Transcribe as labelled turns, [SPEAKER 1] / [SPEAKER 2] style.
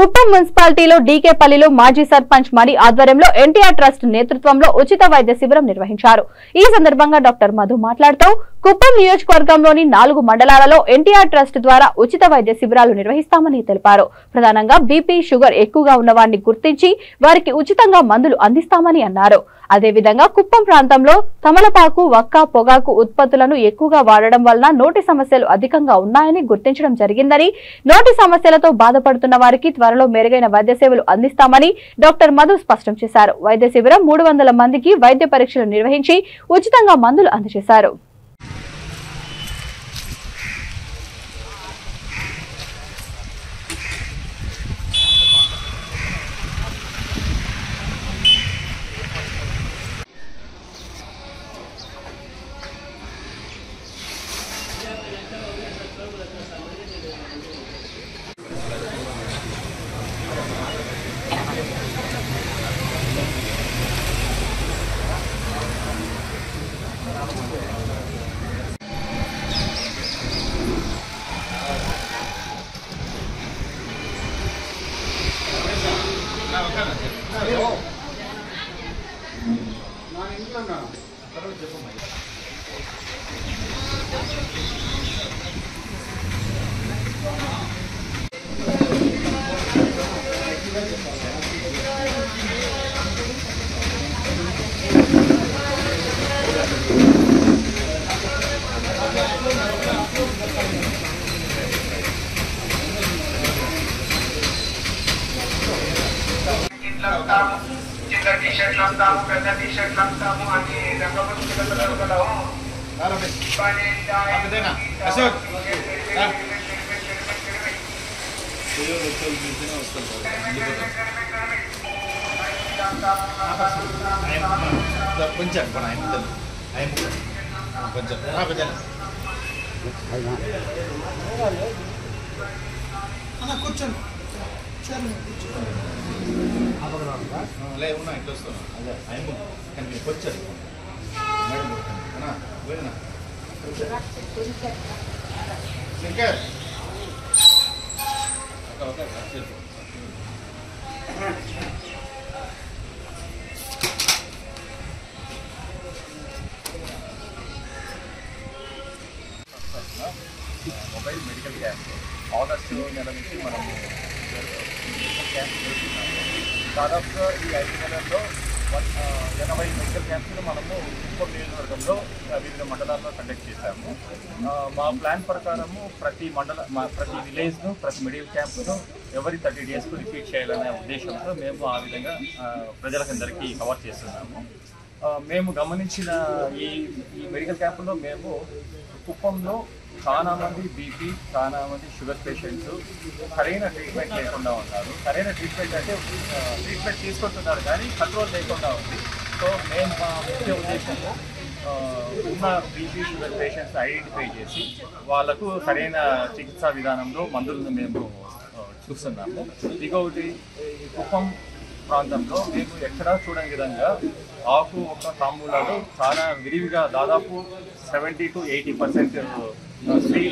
[SPEAKER 1] కుప్పం మున్సిపాలిటీలో డీకేపల్లిలో మాజీ సర్పంచ్ మణి ఆధ్వర్యంలో ఎన్టీఆర్ ట్రస్ట్ నేతృత్వంలో ఉచిత వైద్య శిబిరం నిర్వహించారు. ఈ సందర్భంగా డాక్టర్ మధు మాట్లాడుతూ కుప్పం నియోజకవర్గంలోని 4 మండలాలలో ఎన్టీఆర్ ట్రస్ట్ ద్వారా ఉచిత వైద్య శిబిరాలు నిర్వహిస్తామని తెలిపారు. ప్రధానంగా బీపీ, షుగర్ ఎక్కువగా ఉన్న వారిని గుర్తించి వారికి ఉచితంగా మందులు అందిస్తామని అన్నారు. అదేవిధంగా కుప్పం ప్రాంతంలో తమలపాకు, వక్క, పొగాకు ఉత్పత్తులను ఎక్కువగా వాడడం వలన నోటి సమస్యలు అధికంగా ఉన్నాయని గుర్తించడం జరిగిందని, నోటి సమస్యలతో బాధపడుతున్న వారికి త్వరలో మెరుగైన వైద్య సేవలు అందిస్తామని డాక్టర్ మధు స్పష్టం చేశారు. వైద్య శిబిరం 300 మందికి వైద్య పరీక్షలు నిర్వహించి ఉచితంగా మందులు అందజేశారు.
[SPEAKER 2] చిన్న టీ-షర్ట్లు అంటాము, పెద్ద టీ-షర్ట్లు అంటాము, అన్ని
[SPEAKER 3] కూర్చోండి
[SPEAKER 4] లేవున్నా ఇట్లా వస్తున్నా అదే ఆయన కానీ మీకు వచ్చారు మేడం పోయినా Shankar mobile medical camp August నెల నుంచి మనము క్యాంప్ చేస్తున్నాము. దాదాపుగా ఈ 5 నెలల్లో 80 మెడికల్ క్యాంప్స్ను మనము కుప్పం నియోజకవర్గంలో వివిధ మండలాల్లో కండక్ట్ చేశాము. మా ప్లాన్ ప్రకారము ప్రతి విలేజ్ను, ప్రతి మెడికల్ క్యాంప్ను ఎవరి 30 డేస్కు రిపీట్ చేయాలనే ఉద్దేశంతో మేము ఆ విధంగా ప్రజలకందరికీ కవర్ చేస్తున్నాము. మేము గమనించిన ఈ మెడికల్ క్యాంపులో మేము కుప్పంలో చాలా మంది బీపీ, చాలా మంది షుగర్ పేషెంట్స్ సరైన ట్రీట్మెంట్ లేకుండా ఉన్నారు. సరైన ట్రీట్మెంట్ అంటే ట్రీట్మెంట్ తీసుకుంటున్నారు కానీ కంట్రోల్ లేకుండా ఉంది. సో మేము మా ముఖ్య ఉద్దేశంలో ఉన్న బీపీ, షుగర్ పేషెంట్స్ ఐడెంటిఫై చేసి వాళ్లకు సరైన చికిత్సా విధానంలో మందులను మేము చూస్తున్నాము. ఇంకొకటి కుప్పం ప్రాంతంలో మేము ఎక్కడా చూడని విధంగా ఆకు ఒక తాంబూలాలు చాలా విరివిగా దాదాపు 70 to 80% స్త్రీలు